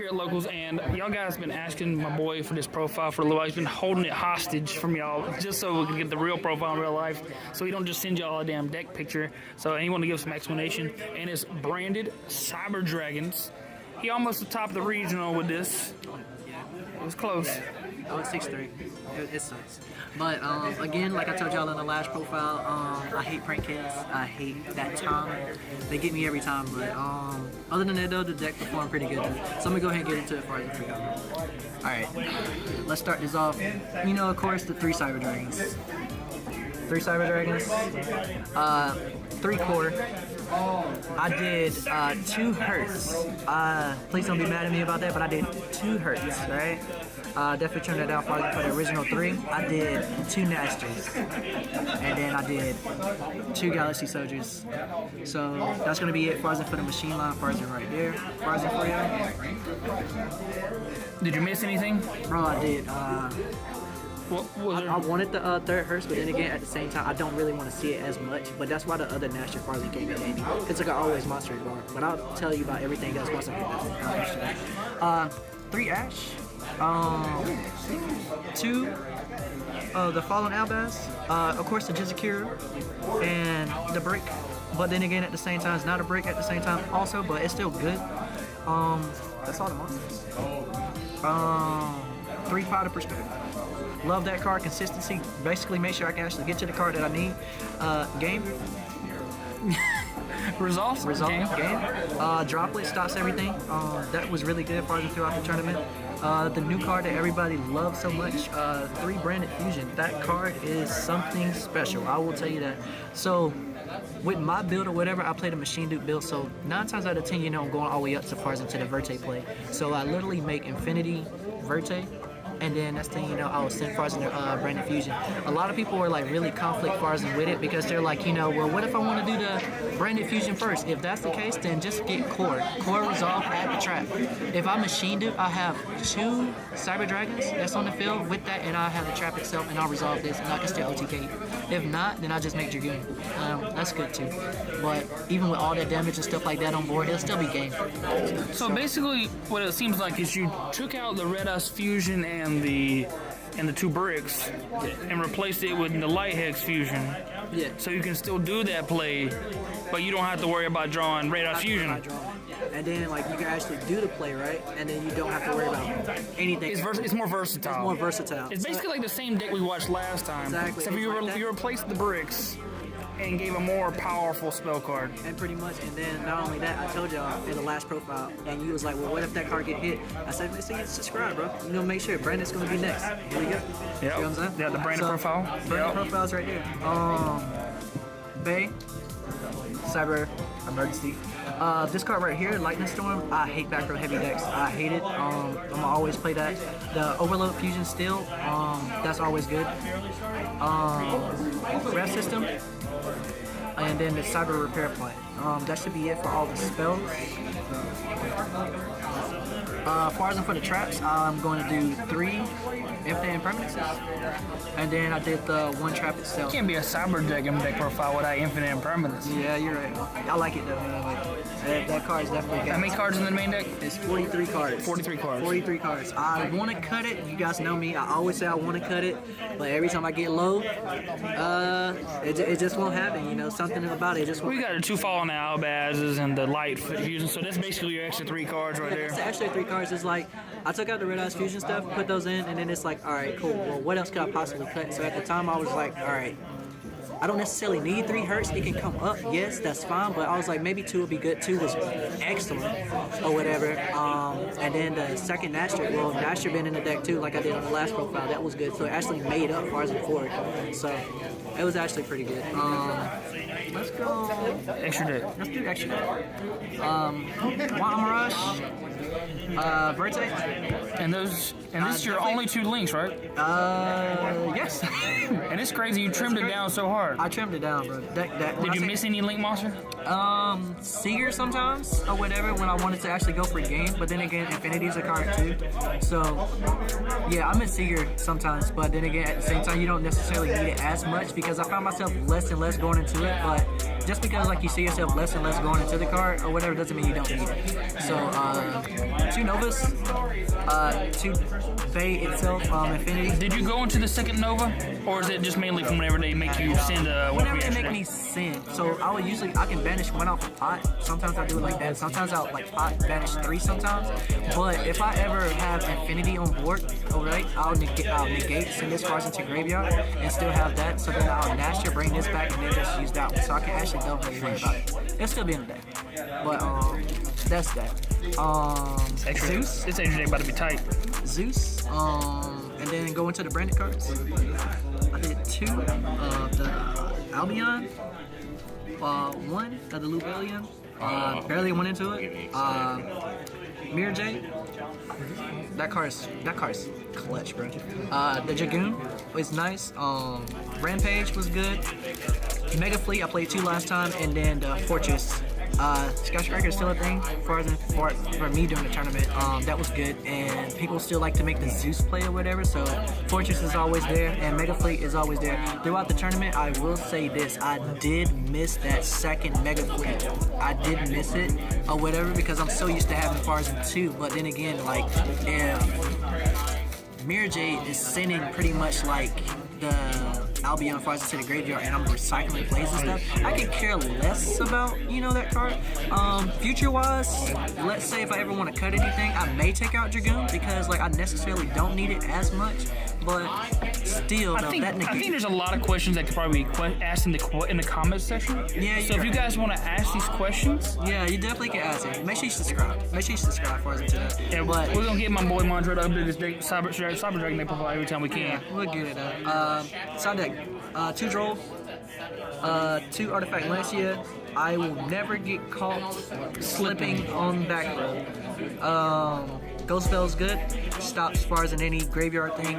here at Locals, and y'all guys been asking my boy for this profile for a little while. He's been holding it hostage from y'all just so we can get the real profile in real life, so he don't just send y'all a damn deck picture. So he want to give some explanation, and it's branded Cyber Dragons. He almost the top of the regional with this. It was close. Oh, it's 6'3". It sucks. But again, like I told y'all in the last profile, I hate prank kids. I hate that time. They get me every time. But other than that, though, the deck performed pretty good. So I'm gonna go ahead and get into it for you. All right, let's start this off. You know, of course, the 3 Cyber Dragons. 3 Cyber Dragons. 3 core. I did 2 Hertz. Please don't be mad at me about that, but I did 2 Hertz, right? Definitely turned it down for the original 3. I did 2 Nasters, and then I did 2 Galaxy Soldiers. So that's gonna be it. Farzen for the machine line. Farzen right there. Farzen for you. Did you miss anything? Bro, I did. What was there? I wanted the 3rd Hertz, but then again, at the same time, I don't really want to see it as much. But that's why the other Naster Farzen came in handy. It's like an always monster bar. But I'll tell you about everything else once I get that. 3 Ash. 2 the Fallen Albaz, of course the Jizakira, and the Brick. But then again, at the same time, it's not a brick at the same time also, but it's still good. That's all the monsters. 3 Powder Perspective. Love that card. Consistency. Basically make sure I can actually get to the card that I need. Game. Results? Game. Droplet stops everything. That was really good for us throughout the tournament. The new card that everybody loves so much, 3 Branded Fusion. That card is something special. I will tell you that. So, with my build or whatever, I played a Machine Duke build. So 9 times out of 10, you know, I'm going all the way up to Farzen to the Verte play. So I literally make Infinity Verte. And then next thing you know, I will send Farzen to Branded Fusion. A lot of people are like really conflict Farzen with it because they're like, you know, well, what if I want to do the Branded Fusion first? If that's the case, then just get Core. Core Resolve, add the trap. If I Machine Duke, I have 2 Cyber Dragons that's on the field with that, and I have the trap itself, and I'll resolve this, and I can still OTK. If not, then I just make Dragoon. That's good too. But even with all that damage and stuff like that on board, it'll still be game. So basically, what it seems like is you took out the Red Ice Fusion and the 2 bricks, and replaced it with the Light Hex Fusion. Yeah. So you can still do that play, but you don't have to worry about drawing Red Ice Fusion. And then like you can actually do the play, right? And then you don't have to worry about anything. It's more versatile. It's more versatile. It's basically like the same deck we watched last time. Exactly. Except you replaced the bricks and gave a more powerful spell card. And pretty much, and then not only that, I told y'all in the last profile, and you was like, well, what if that card get hit? I said, make sure you subscribe, bro. You know, make sure Brandon's gonna be next. Here we go. Yep. You know what I'm saying? Yeah, the Brandon profile. Brandon profile's right here. Bay, Cyber Emergency. This card right here, Lightning Storm, I hate back row heavy decks. I hate it. I'm gonna always play that. The Overload Fusion Steel, that's always good. Grab System, and then the Cyber Repair Play. That should be it for all the spells. Farzen for the traps, I'm going to do 3 Infinite Impermanences. And then I did the 1 trap itself. Can't be a Cyber deck in deck profile without Infinite Impermanence. Yeah, you're right. I like it though, man. That card is definitely good. How many cards in the main deck? It's 43 cards. 43 cards. 43 cards. I want to cut it. You guys know me. I always say I want to cut it, but every time I get low, it just won't happen. You know, something about it just won't. We got the 2 Fallen Albazes and the Light Fusion, so that's basically your extra 3 cards right there. It's the extra 3 cards. It's like I took out the Red Ice Fusion stuff, put those in, and then it's like, all right, cool. Well, what else could I possibly cut? So at the time, I was like, all right. I don't necessarily need 3 Hertz. It can come up, yes, that's fine. But I was like, maybe 2 would be good. 2 was excellent, or whatever. And then the second Naster, well, Naster been in the deck too, like I did on the last profile. That was good. So it actually made up Farzen for it. So it was actually pretty good. Let's go Extra deck. Let's do extra deck. Mirage, Verte. And this is your only 2 links, right? Yes. And it's crazy you trimmed it down so hard. I trimmed it down, bro. Did you miss any link monster? Seer sometimes or whatever when I wanted to actually go for a game, but then again, Infinity's a card too. So yeah, I'm in Seer sometimes, but then again, at the same time, you don't necessarily need it as much because I found myself less and less going into it. But just because like you see yourself less and less going into the card or whatever doesn't mean you don't need it. So 2 Novas, 2 Bay itself, Infinity. Did you go into the second Nova, or is it just mainly from whenever they make you send a one Whenever for they make yesterday? me send, so I can banish 1 off a pot. Sometimes I do it like that. Sometimes I'll like pot banish 3 sometimes. But if I ever have Infinity on board, alright, I'll negate, send this card into graveyard and still have that. So then I'll Nashor, bring this back, and then just use that one. So I can actually don't really worry about it. It'll still be in the deck. But that's that. Zeus. This extra deck about to be tight. Zeus, and then go into the branded cards. I did 2 of the Albion, 1 of the Lubellion, barely went into it. Mirror J, that card's clutch, bro. The Dragoon was nice. Rampage was good. Mega Fleet, I played 2 last time, and then the Fortress. Skyscraper is still a thing for me during the tournament. That was good, and people still like to make the Zeus play or whatever, so Fortress is always there, and Mega Fleet is always there. Throughout the tournament, I will say this, I did miss that second Mega Fleet. I did miss it, or whatever, because I'm so used to having Farzan 2, but then again, like, if Mirror Jade is sending pretty much like the Albion Farzan to the graveyard and I'm recycling plays and stuff, I could care less about, you know, that card. Future wise, let's say if I ever want to cut anything, I may take out Dragoon because like I necessarily don't need it as much, but still though, I think there's a lot of questions that could probably be asked in the comments section. Yeah, so if you guys want to ask these questions, yeah, you definitely can ask it. Make sure you subscribe. Make sure you subscribe for us to that. yeah, But we're gonna get my boy Mondre to update this deck, Cyber Dragon deck profile every time we can. yeah, we'll get it up. Side deck, 2 Droll, 2 Artifact Lancia. I will never get caught slipping on back row. Ghost Spell's good. Stops Farzan any graveyard thing.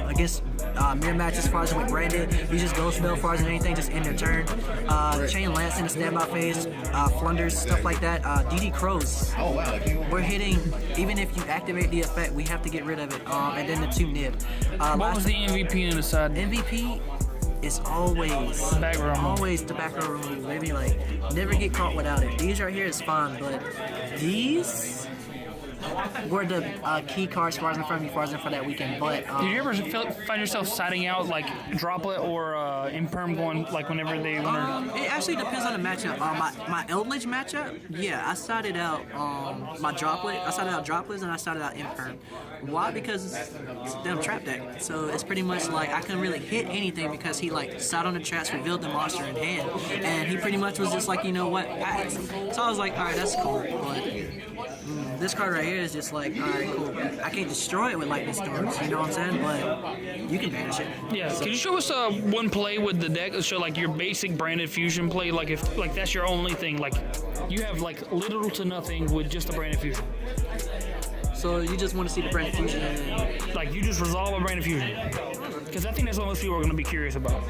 Against mirror matches Farzan with branded. You just Ghost Spell Farzan anything, just end their turn. Chain Lance in the standby phase. Flunders, stuff like that. DD Crows. Oh wow. We're hitting, even if you activate the effect, we have to get rid of it. And then the 2 Nib. What was the MVP in the side? MVP is always Back row. always the back row rule, baby. Like, never get caught without it. These right here is fine, but these were the key cards Farzan from me, Farzan for that weekend. But Did you ever find yourself siding out like Droplet or Imperm going like whenever they want it actually depends on the matchup. My Eldritch matchup, yeah, I started out my Droplet. I started out Droplets and I started out Imperm. Why? Because it's a damn trap deck. So it's pretty much like I couldn't really hit anything because he like sat on the traps, revealed the monster in hand, and he pretty much was just like, you know what? So I was like, all right, that's cool. But this card right here is just like, all right, cool. I can't destroy it with lightning storms, you know what I'm saying? But you can banish it. Yeah, can you show us one play with the deck that show like your basic branded fusion play, like if like that's your only thing, like you have like little to nothing with just a branded fusion. So you just want to see the branded fusion and Like you just resolve a branded fusion. Because I think that's what most people are going to be curious about.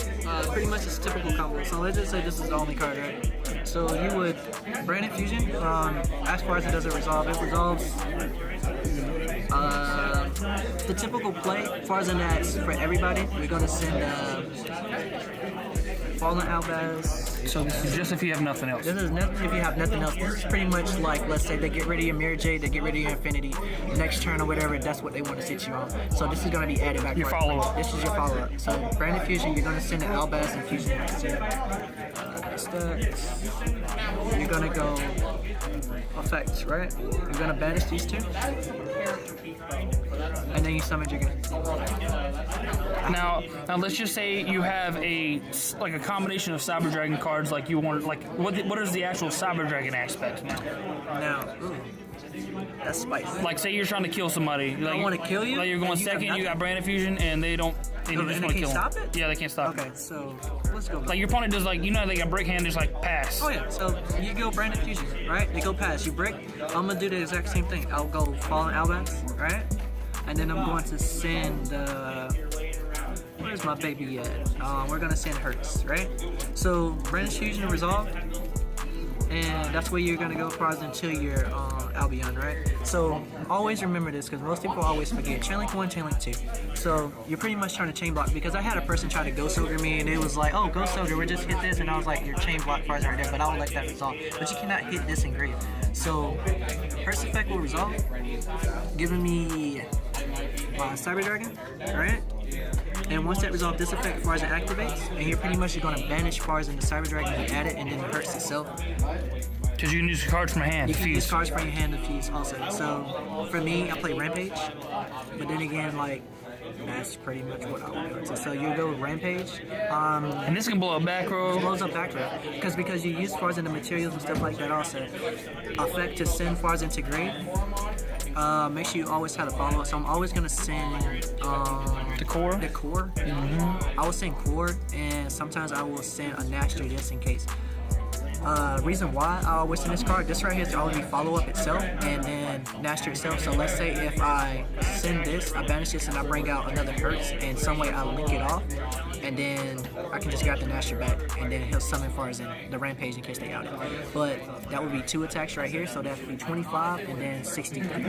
pretty much it's a typical combo. So let's just say this is the only card, right? So you would branded fusion. As far as it doesn't resolve, it resolves. The typical play, Farzan that's for everybody. We're gonna send Fallen Albaz. So this is just if you have nothing else. This is nothing if you have nothing else. This is pretty much like, let's say they get rid of your Mirror Jade, they get rid of your Infinity. Next turn or whatever, that's what they want to sit you on. So this is going to be added back. Your right? follow-up. This is your follow-up. So Branded Fusion, you're going to send an Albaz and Fusion next to it. You're going to go effects, right? You're going to banish these 2. And then you summon your game. Now let's just say you have a combination of Cyber Dragon cards, like you want, like what is the actual Cyber Dragon aspect now? Now, ooh, that's spicy. Like say you're trying to kill somebody, like, I want to kill you. like you're going and you have second, you got nothing? branded fusion, and they don't, they Oh, just and want they to kill can't them. stop it? Yeah, they can't stop Okay, it. so let's go. Like your opponent does, like, you know how they got break hand, just like pass. Oh yeah, so you go Branded Fusion, right? They go past, you break. I'm gonna do the exact same thing. I'll go Fallen Albaz, right? And then I'm going to send, where's my baby at? We're gonna send Hertz, right? So Branded Fusion resolved. and that's where you're gonna go far as until you're Albion, right? So always remember this, because most people always forget Chainlink 1, Chainlink 2. So you're pretty much trying to chain block, because I had a person try to ghost ogre me, and it was like, oh, ghost ogre, we just hit this, and I was like, your chain block fars right there, but I would let that resolve. But you cannot hit this engrave. So first effect will resolve, giving me Cyber Dragon, alright? And once that resolves, this effect Farza activates, and you're pretty much going to banish Farza into Cyber Dragon and add it, and then it hurts itself. Because you can use cards from hand. You can fuse. use cards from your hand to fuse also. So for me, I play Rampage, but then again, like, that's pretty much what I would go to. So you go with Rampage. And this can blow up back row. Blows up back row. Because you use Farza into materials and stuff like that also. Effect to send Farza into grave. Make sure you always have a follow-up. So I'm always going to send The core. the core. I will send core, and sometimes I will send a Nastri just in case. Reason why I always send this card, this right here is already follow up itself, and then Nastri itself. So let's say if I send this, I banish this, and I bring out another Hertz, and some way I link it off, and then I can just grab the Nastri back, and then he'll summon Farzan, the Rampage, in case they out it. But that would be 2 attacks right here, so that would be 25 and then 63, and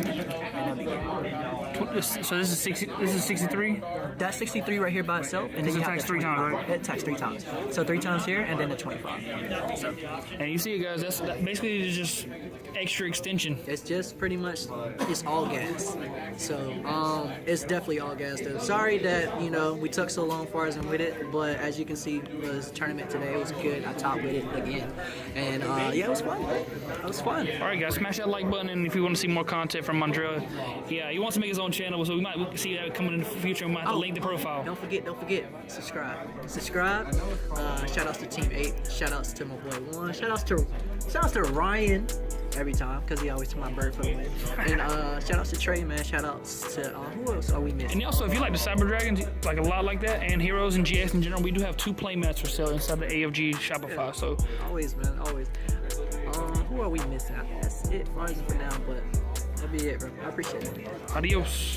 that'll be good. So this is 60. This is 63. That's 63 right here by itself, and This then you have attacks the 3 times, 25. right? It attacks 3 times. So 3 times here, and then the 25. So And you see it, guys. That basically is just extra extension. it's just pretty much, it's all gas. So it's definitely all gas though. Sorry that, you know, we took so long far as with it, but as you can see, this tournament today was good. I topped with it again, and yeah, it was fun. It was fun. All right, guys, smash that like button, and if you want to see more content from Andrea, yeah, he wants to make his own channel, so we might see that coming in the future. We might have to link the profile. Don't forget, subscribe. Shout outs to Team 8. Shout outs to my boy One. Shout outs to Ryan every time, because he always took my bird for the win. And shout outs to Trey, man. Shout outs to who else are we missing? And also, if you like the Cyber Dragons, like a lot like that, and Heroes and GX in general, we do have 2 playmats for sale inside the AFG Shopify. So Always, man, always. Who are we missing? I think that's it for now, but that'll be it, bro. I appreciate it. adios.